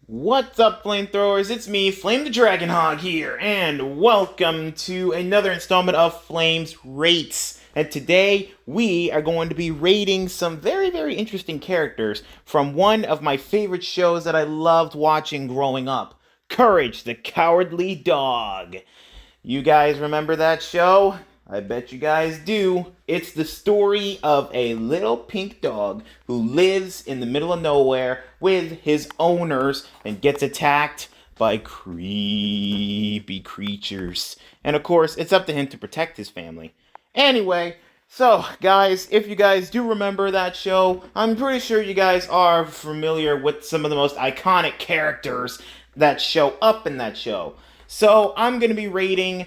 What's up, flamethrowers? It's me, Flame the Dragon Hog here, and welcome to another installment of Flames Rates. And today we are going to be rating some very, very interesting characters from one of my favorite shows that I loved watching growing up, Courage the Cowardly Dog. You guys remember that show? I bet you guys do. It's the story of a little pink dog who lives in the middle of nowhere with his owners and gets attacked by creepy creatures. And of course, it's up to him to protect his family. Anyway, so guys, if you guys do remember that show, I'm pretty sure you guys are familiar with some of the most iconic characters that show up in that show. So I'm going to be rating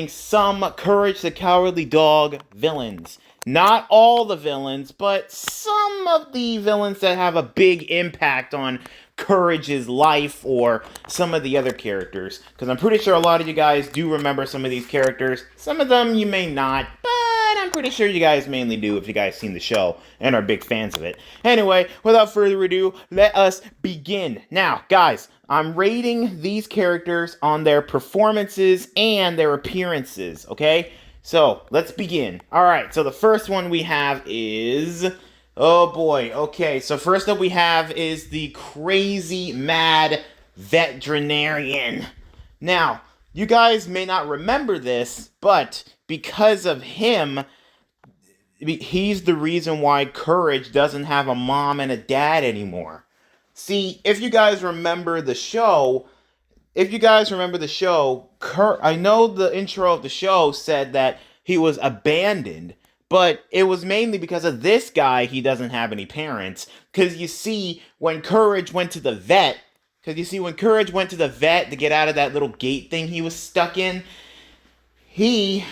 some Courage the Cowardly Dog villains. Not all the villains, but some of the villains that have a big impact on Courage's life or some of the other characters. Because I'm pretty sure a lot of you guys do remember some of these characters. Some of them you may not, but I'm pretty sure you guys mainly do if you guys seen the show and are big fans of it. Anyway, without further ado, let us begin. Now, guys, I'm rating these characters on their performances and their appearances, okay? So, let's begin. Alright, so the first one we have is... Oh boy, okay, so first up we have is the crazy Mad Veterinarian. Now, you guys may not remember this, but because of him, he's the reason why Courage doesn't have a mom and a dad anymore. See, if you guys remember the show, I know the intro of the show said that he was abandoned, but it was mainly because of this guy he doesn't have any parents. Because you see, when Courage went to the vet, to get out of that little gate thing he was stuck in, his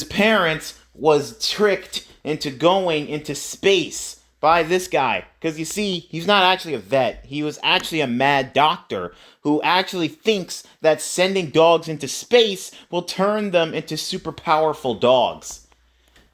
parents was tricked into going into space by this guy. Because you see, he's not actually a vet. He was actually a mad doctor who actually thinks that sending dogs into space will turn them into super powerful dogs.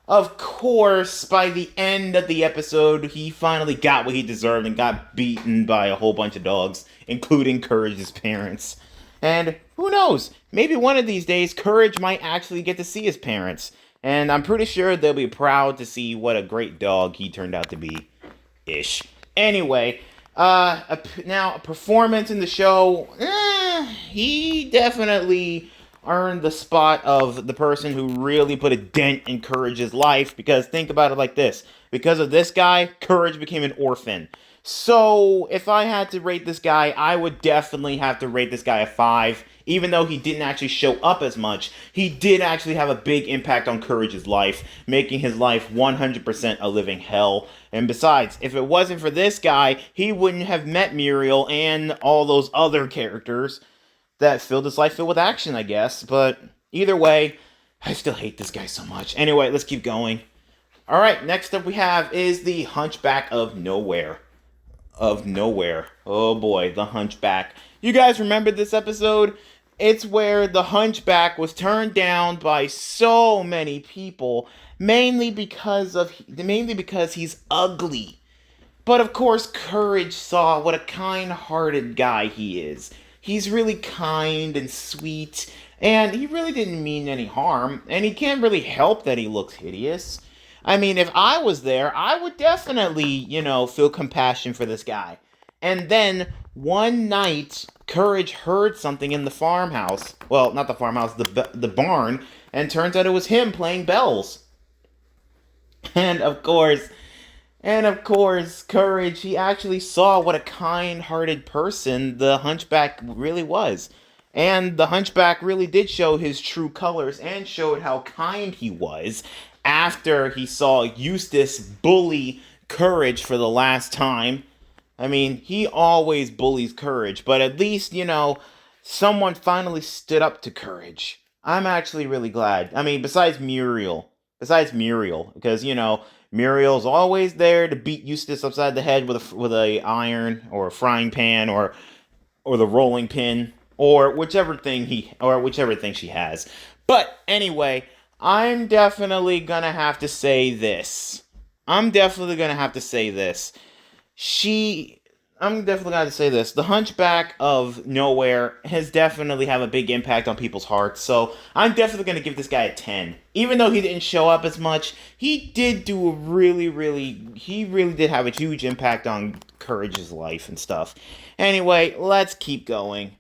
Of course, by the end of the episode, he finally got what he deserved and got beaten by a whole bunch of dogs, including Courage's parents. And who knows, maybe one of these days, Courage might actually get to see his parents. And I'm pretty sure they'll be proud to see what a great dog he turned out to be. Ish. Anyway, now, a performance in the show, he definitely earned the spot of the person who really put a dent in Courage's life, because think about it like this. Because of this guy, Courage became an orphan. So, if I had to rate this guy, I would definitely have to rate this guy a 5. Even though he didn't actually show up as much, he did actually have a big impact on Courage's life, making his life 100% a living hell. And besides, if it wasn't for this guy, he wouldn't have met Muriel and all those other characters that filled his life filled with action, I guess. But either way, I still hate this guy so much. Anyway, let's keep going. Alright, next up we have is the Hunchback of Nowhere. Oh boy, the Hunchback. You guys remember this episode? It's where the Hunchback was turned down by so many people, mainly because he's ugly. But of course, Courage saw what a kind-hearted guy he is. He's really kind and sweet, and he really didn't mean any harm, and he can't really help that he looks hideous. I mean, if I was there, I would definitely, feel compassion for this guy. And then, one night, Courage heard something in the farmhouse. Well, not the farmhouse, the barn. And turns out it was him playing bells. And of course, Courage, he actually saw what a kind-hearted person the Hunchback really was. And the Hunchback really did show his true colors and showed how kind he was after he saw Eustace bully Courage for the last time. I mean, he always bullies Courage, but at least, someone finally stood up to Courage. I'm actually really glad. I mean, besides Muriel, because, Muriel's always there to beat Eustace upside the head with a iron or a frying pan or the rolling pin or whichever thing she has. But anyway, I'm definitely gonna have to say this. she I'm definitely going to say this. The Hunchback of Nowhere has definitely have a big impact on people's hearts. So I'm definitely going to give this guy a 10. Even though he didn't show up as much, he did do a he really did have a huge impact on Courage's life and stuff. Anyway, let's keep going.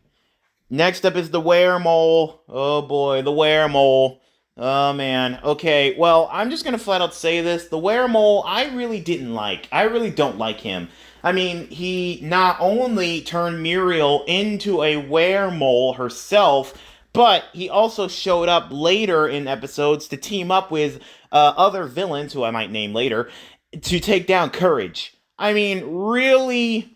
Next up is the Weremole. Oh boy, the Weremole. Oh man. Okay, well, I'm just gonna flat out say this. The Weremole, I really didn't like. I really don't like him. I mean, he not only turned Muriel into a weremole herself, but he also showed up later in episodes to team up with other villains, who I might name later, to take down Courage. Really,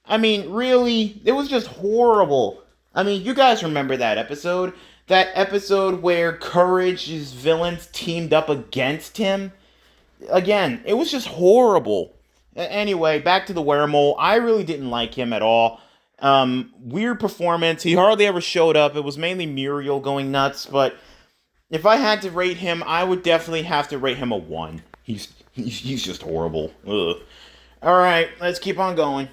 it was just horrible. I mean, you guys remember that episode? That episode where Courage's villains teamed up against him? Again, it was just horrible. Anyway, back to the Weremole. I really didn't like him at all. Weird performance. He hardly ever showed up. It was mainly Muriel going nuts, but if I had to rate him, I would definitely have to rate him a 1. He's just horrible. Ugh. Alright, let's keep on going.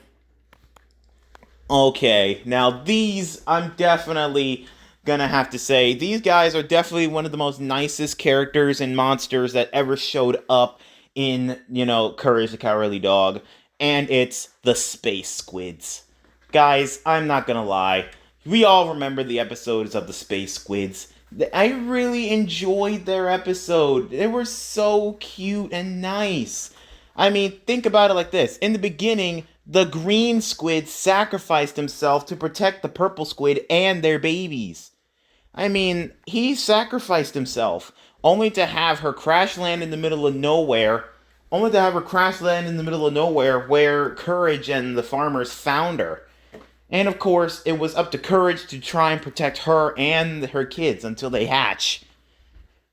Okay, now these, I'm definitely gonna have to say, these guys are definitely one of the most nicest characters and monsters that ever showed up in, Courage the Cowardly Dog, and it's the Space Squids. Guys, I'm not gonna lie, we all remember the episodes of the Space Squids. I really enjoyed their episode. They were so cute and nice. I mean, think about it like this. In the beginning, the green squid sacrificed himself to protect the purple squid and their babies. I mean, he sacrificed himself only to have her crash land in the middle of nowhere. Only to have her crash land in the middle of nowhere where Courage and the farmers found her. And of course, it was up to Courage to try and protect her and her kids until they hatch.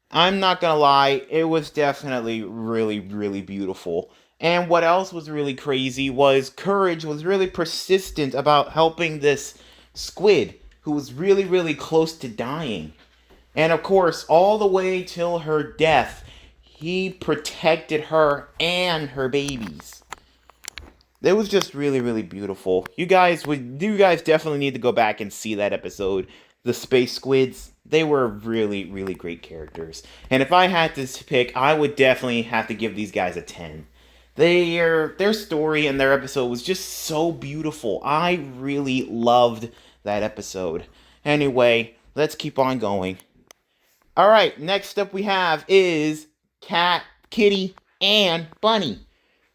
I'm not gonna lie, it was definitely really, really beautiful. And what else was really crazy was Courage was really persistent about helping this squid who was really, really close to dying. And of course, all the way till her death, he protected her and her babies. It was just really, really beautiful. You guys definitely need to go back and see that episode. The Space Squids, they were really, really great characters. And if I had to pick, I would definitely have to give these guys a 10. Their story and their episode was just so beautiful. I really loved that episode. Anyway, let's keep on going. Alright, next up we have is Cat, Kitty, and Bunny.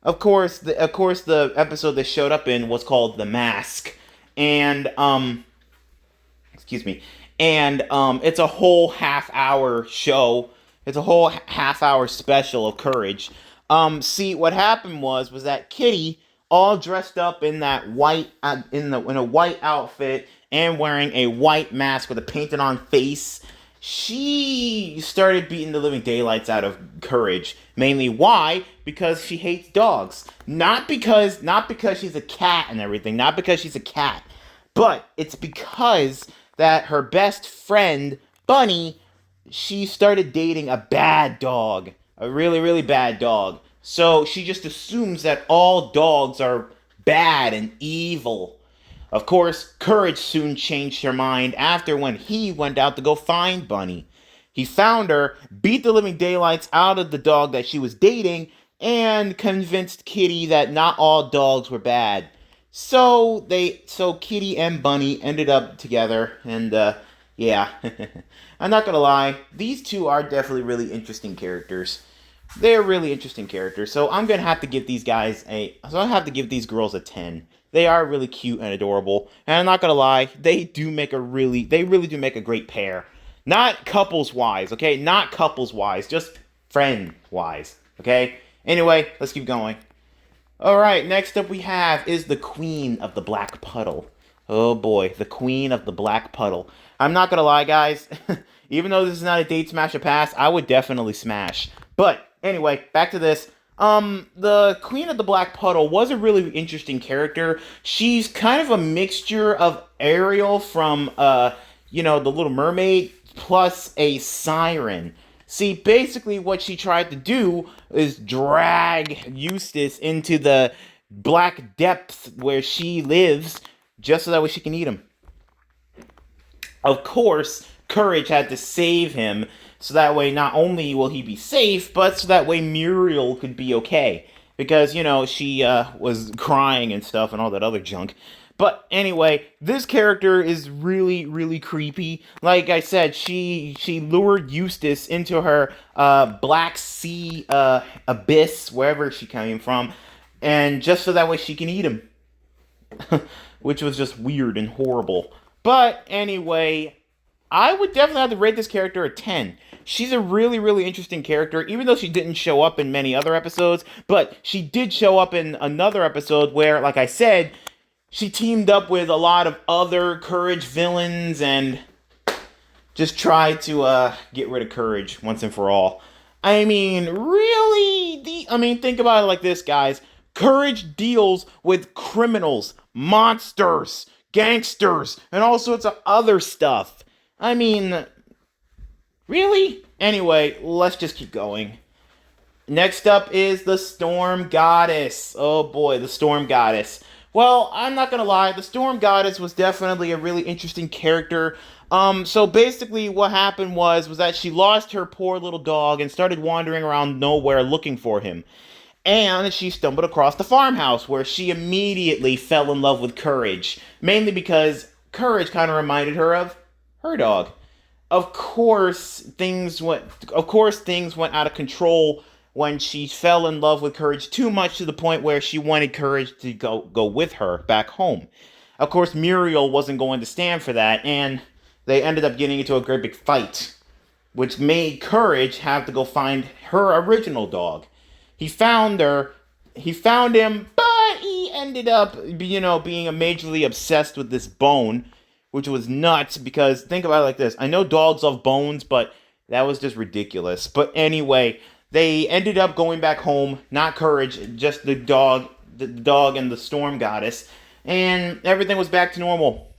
Of course, the episode they showed up in was called The Mask. And, excuse me. And, it's a whole half-hour show. It's a whole half-hour special of Courage. See, what happened was that Kitty, all dressed up in that white, in a white outfit and wearing a white mask with a painted-on face, she started beating the living daylights out of Courage. Mainly why? Because she hates dogs. Not because she's a cat and everything. Not because she's a cat. But it's because that her best friend, Bunny, she started dating a bad dog. A really, really bad dog. So she just assumes that all dogs are bad and evil. Of course, Courage soon changed her mind after when he went out to go find Bunny. He found her, beat the living daylights out of the dog that she was dating, and convinced Kitty that not all dogs were bad. So Kitty and Bunny ended up together, and yeah. I'm not gonna lie, these two are definitely really interesting characters. They're really interesting characters, so I'm gonna have to give these girls a 10. They are really cute and adorable, and I'm not gonna lie, they really do make a great pair. Not couples wise, okay? Not couples wise, just friend wise, okay? Anyway, let's keep going. Alright, next up we have is the Queen of the Black Puddle. Oh boy, the Queen of the Black Puddle. I'm not gonna lie, guys. Even though this is not a date smash or pass, I would definitely smash. But anyway, back to this. The Queen of the Black Puddle was a really interesting character. She's kind of a mixture of Ariel from, The Little Mermaid plus a siren. See, basically what she tried to do is drag Eustace into the black depth where she lives, just so that way she can eat him. Of course, Courage had to save him, so that way not only will he be safe, but so that way Muriel could be okay. Because, she was crying and stuff and all that other junk. But anyway, this character is really, really creepy. Like I said, she lured Eustace into her Black Sea abyss, wherever she came from, and just so that way she can eat him. Which was just weird and horrible. But anyway, I would definitely have to rate this character a 10. She's a really, really interesting character, even though she didn't show up in many other episodes. But she did show up in another episode where, like I said, she teamed up with a lot of other Courage villains and just tried to get rid of Courage once and for all. I mean, really? Think about it like this, guys. Courage deals with criminals, monsters, gangsters, and all sorts of other stuff. I mean, really? Anyway, let's just keep going. Next up is the Storm Goddess. Oh boy, the Storm Goddess. Well, I'm not gonna lie, the Storm Goddess was definitely a really interesting character. So basically what happened was that she lost her poor little dog and started wandering around nowhere looking for him. And she stumbled across the farmhouse where she immediately fell in love with Courage. Mainly because Courage kind of reminded her of her dog. Of course, things went out of control when she fell in love with Courage too much to the point where she wanted Courage to go with her back home. Of course, Muriel wasn't going to stand for that, and they ended up getting into a great big fight, which made Courage have to go find her original dog. He found him, but he ended up, being majorly obsessed with this bone, which was nuts, because think about it like this. I know dogs love bones, but that was just ridiculous. But anyway, they ended up going back home, not Courage, just the dog and the Storm Goddess, and everything was back to normal.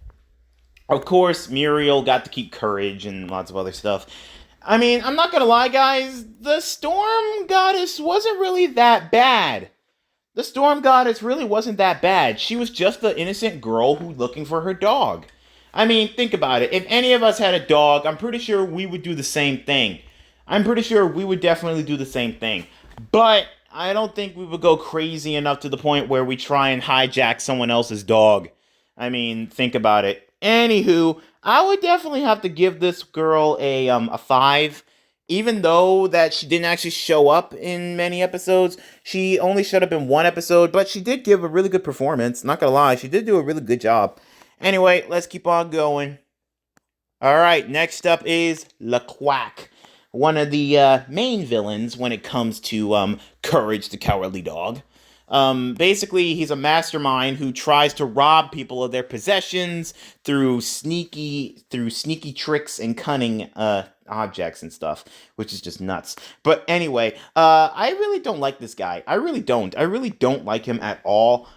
Of course, Muriel got to keep Courage and lots of other stuff. I'm not gonna lie, guys, the Storm Goddess wasn't really that bad. The Storm Goddess really wasn't that bad. She was just the innocent girl who's looking for her dog. Think about it. If any of us had a dog, I'm pretty sure we would do the same thing. I'm pretty sure we would definitely do the same thing. But I don't think we would go crazy enough to the point where we try and hijack someone else's dog. Think about it. Anywho, I would definitely have to give this girl a 5. Even though that she didn't actually show up in many episodes, she only showed up in one episode, but she did give a really good performance. Not gonna lie, she did do a really good job. Anyway, let's keep on going. Alright, next up is LaQuack, one of the main villains when it comes to Courage the Cowardly Dog. Basically, he's a mastermind who tries to rob people of their possessions through sneaky tricks and cunning objects and stuff, which is just nuts. But anyway, I really don't like this guy. I really don't like him at all.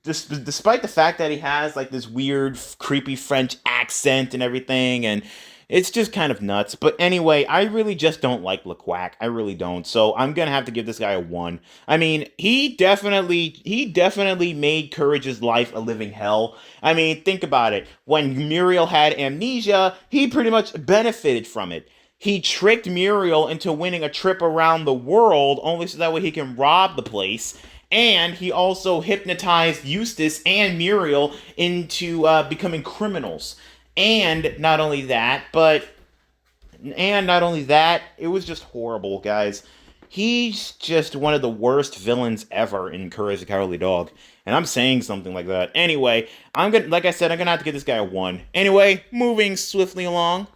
Despite the fact that he has like this weird, creepy French accent and everything, and it's just kind of nuts. But anyway, I really just don't like LaQuack. I really don't. So I'm gonna have to give this guy a 1. He definitely made Courage's life a living hell. Think about it. When Muriel had amnesia, he pretty much benefited from it. He tricked Muriel into winning a trip around the world only so that way he can rob the place. And he also hypnotized Eustace and Muriel into becoming criminals. And not only that, it was just horrible, guys. He's just one of the worst villains ever in Courage the Cowardly Dog. And I'm saying something like that. Anyway, I'm gonna have to give this guy a 1. Anyway, moving swiftly along.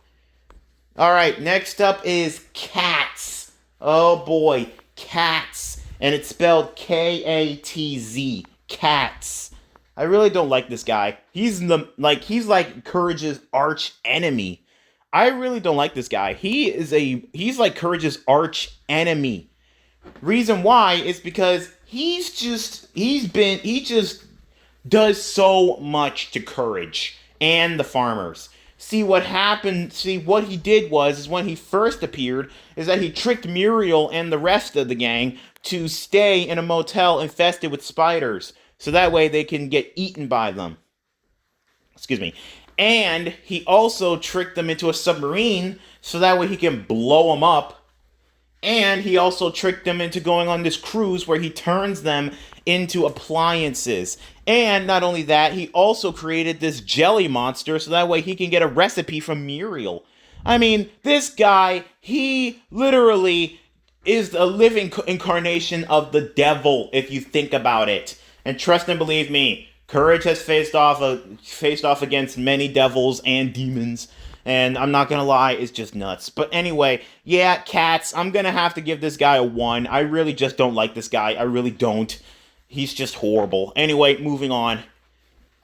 Alright, next up is Katz. Oh boy, Katz. And it's spelled K-A-T-Z. Katz. I really don't like this guy. He's like Courage's arch enemy. I really don't like this guy. He's like Courage's arch enemy. Reason why is because he just does so much to Courage and the farmers. See what happened, see what he did was, is when he first appeared, is that he tricked Muriel and the rest of the gang to stay in a motel infested with spiders. So that way they can get eaten by them. Excuse me. And he also tricked them into a submarine so that way he can blow them up. And he also tricked them into going on this cruise where he turns them into appliances. And not only that, he also created this jelly monster so that way he can get a recipe from Muriel. I mean, this guy, he literally is a living incarnation of the devil if you think about it. And trust and believe me, Courage has faced off against many devils and demons. And I'm not gonna lie, it's just nuts. But anyway, yeah, cats, I'm gonna have to give this guy a 1. I really just don't like this guy. I really don't. He's just horrible. Anyway, moving on.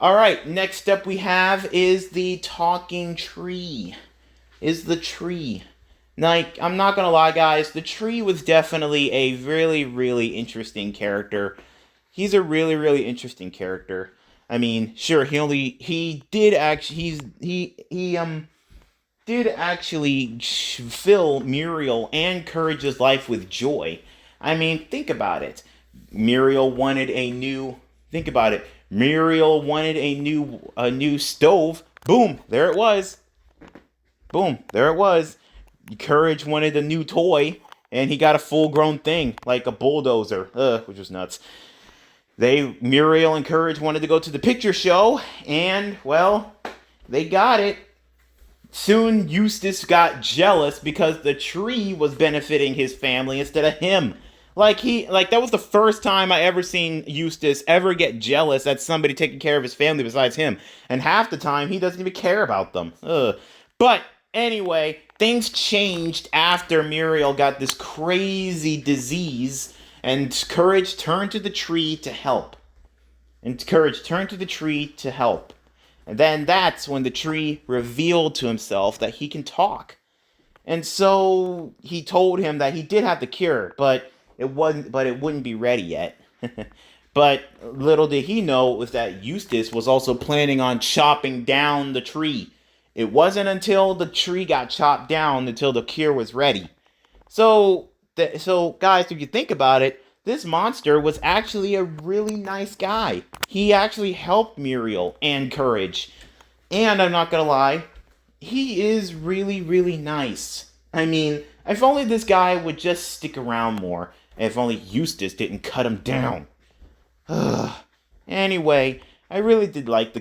Alright, next up we have is the talking tree. Is the tree. Like, I'm not gonna lie, guys, the tree was definitely a really, really interesting character. He's a really, really interesting character. I mean, sure, he did actually fill Muriel and Courage's life with joy. I mean, think about it. Muriel wanted a new stove. Boom, there it was. Boom, there it was. Courage wanted a new toy, and he got a full-grown thing, like a bulldozer, which was nuts. Muriel and Courage wanted to go to the picture show, and, well, they got it. Soon, Eustace got jealous because the tree was benefiting his family instead of him. That was the first time I ever seen Eustace ever get jealous at somebody taking care of his family besides him. And half the time, he doesn't even care about them. But, anyway, things changed after Muriel got this crazy disease, and Courage turned to the tree to help. And then that's when the tree revealed to himself that he can talk. And so he told him that he did have the cure, but it wouldn't be ready yet. But little did he know was that Eustace was also planning on chopping down the tree. It wasn't until the tree got chopped down until the cure was ready. So guys, if you think about it, this monster was actually a really nice guy. He actually helped Muriel and Courage. And I'm not gonna lie, he is really, really nice. I mean, if only this guy would just stick around more. If only Eustace didn't cut him down. Anyway, I really did like the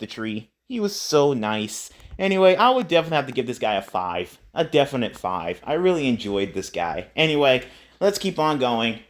tree. He was so nice. Anyway, I would definitely have to give this guy a 5. A definite 5. I really enjoyed this guy. Anyway, let's keep on going.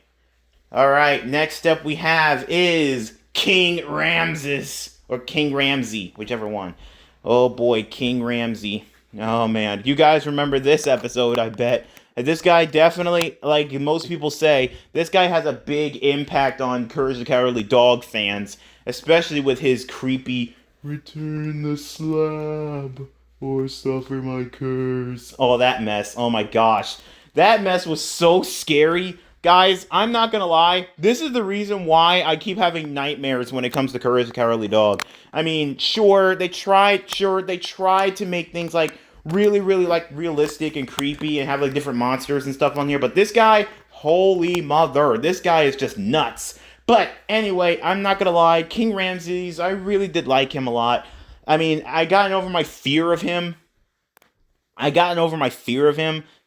Alright, next up we have is King Ramses. Or King Ramsay, whichever one. Oh boy, King Ramsay. Oh man, you guys remember this episode, I bet. This guy definitely, like most people say, this guy has a big impact on Courage the Cowardly Dog fans. Especially with his creepy, "Return the slab, or suffer my curse." Oh, that mess. Oh my gosh. That mess was so scary. Guys, I'm not gonna lie. This is the reason why I keep having nightmares when it comes to Courage the Cowardly Dog. I mean, sure, they tried to make things like really, really like realistic and creepy and have like different monsters and stuff on here. But this guy, holy mother, this guy is just nuts. But anyway, I'm not gonna lie. King Ramses, I really did like him a lot. I mean, I gotten over my fear of him.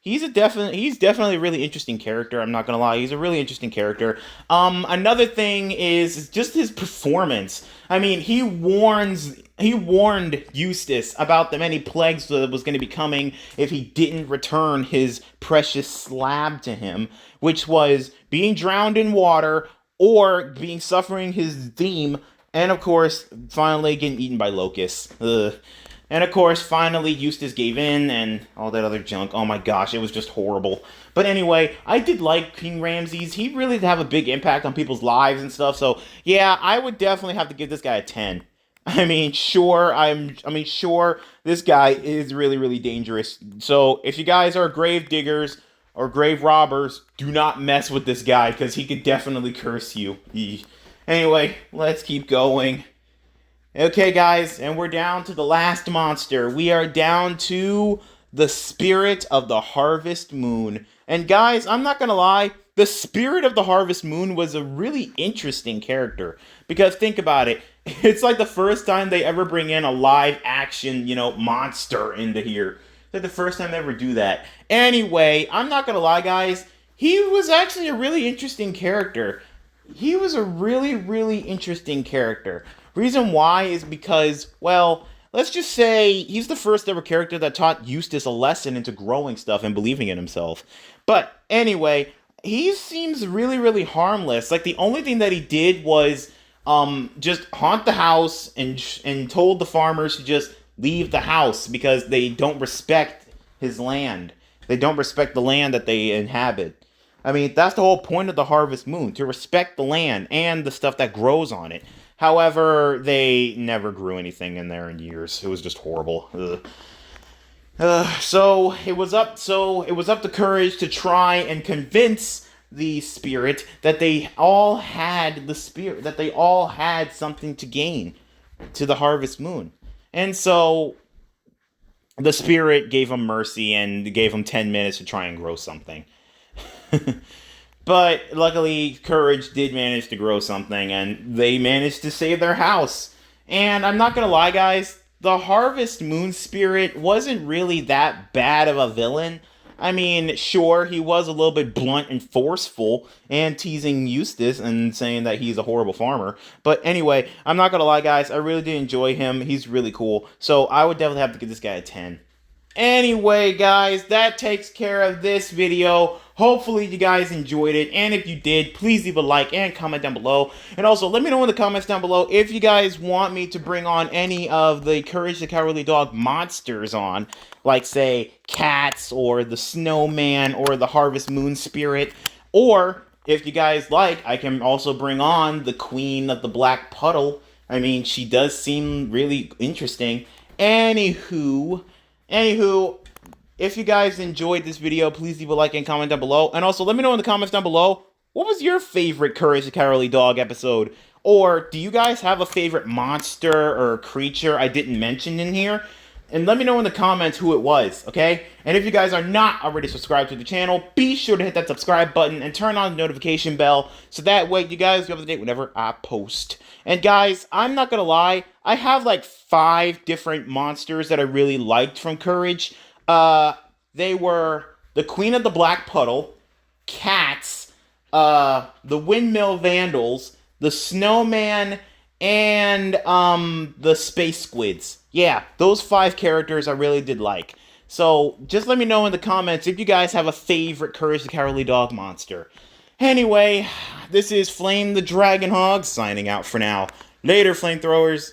He's definitely a really interesting character. I'm not gonna lie, he's a really interesting character. Another thing is just his performance. I mean, he warned Eustace about the many plagues that was going to be coming if he didn't return his precious slab to him, which was being drowned in water or suffering his theme, and of course, finally getting eaten by locusts. Ugh. And of course, finally, Eustace gave in and all that other junk. Oh my gosh, it was just horrible. But anyway, I did like King Ramses. He really did have a big impact on people's lives and stuff. So, yeah, I would definitely have to give this guy a 10. I mean, sure, this guy is really, really dangerous. So, if you guys are grave diggers or grave robbers, do not mess with this guy, because he could definitely curse you. Anyway, let's keep going. Okay, guys, and we're down to the last monster. We are down to the Spirit of the Harvest Moon. And guys, I'm not gonna lie, the Spirit of the Harvest Moon was a really interesting character. Because think about it, it's like the first time they ever bring in a live action, monster into here. It's like the first time they ever do that. Anyway, I'm not gonna lie, guys, he was actually a really interesting character. He was a really, really interesting character. Reason why is because, well, let's just say he's the first ever character that taught Eustace a lesson into growing stuff and believing in himself. But anyway, he seems really, really harmless. Like the only thing that he did was just haunt the house and told the farmers to just leave the house because they don't respect his land. They don't respect the land that they inhabit. I mean, that's the whole point of the Harvest Moon, to respect the land and the stuff that grows on it. However, they never grew anything in there in years. It was just horrible. So it was up. To Courage to try and convince the spirit that they all had something to gain to the Harvest Moon, and so the spirit gave him mercy and gave him 10 minutes to try and grow something. But luckily, Courage did manage to grow something, and they managed to save their house. And I'm not gonna lie, guys, the Harvest Moon Spirit wasn't really that bad of a villain. I mean, sure, he was a little bit blunt and forceful, and teasing Eustace and saying that he's a horrible farmer. But anyway, I'm not gonna lie, guys, I really did enjoy him. He's really cool. So I would definitely have to give this guy a 10. Anyway, guys, that takes care of this video. Hopefully you guys enjoyed it, and if you did, please leave a like and comment down below. And also, let me know in the comments down below if you guys want me to bring on any of the Courage the Cowardly Dog monsters on, like, say, cats, or the snowman, or the Harvest Moon Spirit. Or, if you guys like, I can also bring on the Queen of the Black Puddle. I mean, she does seem really interesting. Anywho, if you guys enjoyed this video, please leave a like and comment down below. And also, let me know in the comments down below, what was your favorite Courage the Cowardly Dog episode? Or do you guys have a favorite monster or creature I didn't mention in here? And let me know in the comments who it was, okay? And if you guys are not already subscribed to the channel, be sure to hit that subscribe button and turn on the notification bell, so that way you guys will have the date whenever I post. And guys, I'm not gonna lie, I have like 5 different monsters that I really liked from Courage. They were the Queen of the Black Puddle, cats, the Windmill Vandals, the Snowman, and the Space Squids. Yeah, those 5 characters I really did like. So just let me know in the comments if you guys have a favorite Courage the Cowardly Dog monster. Anyway, this is Flame the Dragon Hog signing out for now. Later, flamethrowers.